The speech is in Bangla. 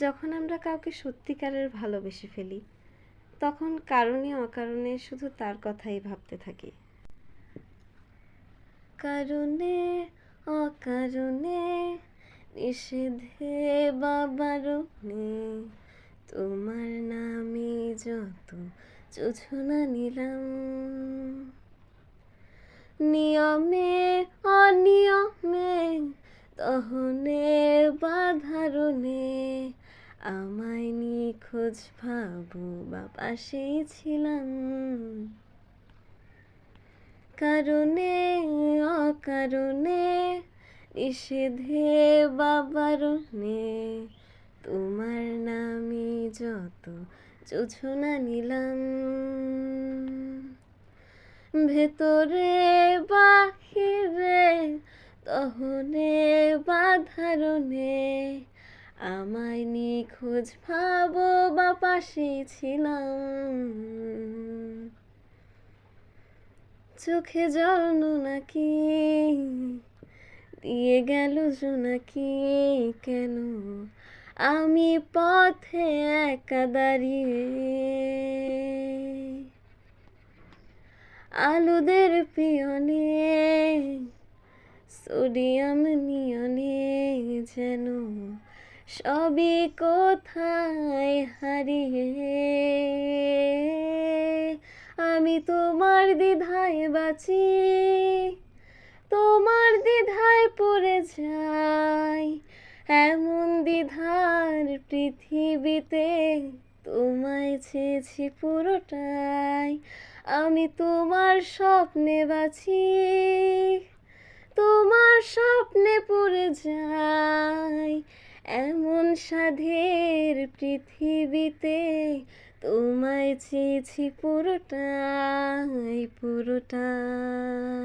যখন আমরা কাউকে সত্যিকারের ভালোবেসে ফেলি তখন কারণে অকারণে শুধু তার কথাই ভাবতে থাকি। কারণে অকারণে নিষেধে বা বারণে তোমার নামে যত যোছনা নিলাম, নিয়মে অনিয়মে দহনে বা ধারণে আমায় নিখোঁজ ভাবো বা পাশেই ছিলাম। কারণে অকারণে নিষেধে বা বারণে তোমার নামে যত যোছনা নিলাম, ভেতরে বাহিরে দহনে বা ধারণে আমায় নিখোঁজ ভাবো বা পাশেই ছিলাম। চোখে জল নাকি দিয়ে গেল জোনাকি কেন আমি পথে একা দাঁড়িয়ে, আলুদের পিয়নে সোডিয়াম নিয়নে যেন সবই কোথায় হারিয়ে, আমি তোমার দ্বিধায় বাঁচি তোমার দ্বিধায় পড়ে যাই, এমন দ্বিধার পৃথিবীতে তোমায় চেয়েছি পুরোটাই, আমি তোমার স্বপ্নে বাঁচি তোমার স্বপ্নে পড়ে যাই, এমন সাধের পৃথিবীতে তোমায় চেয়েছি পুরোটাই পুরোটাই।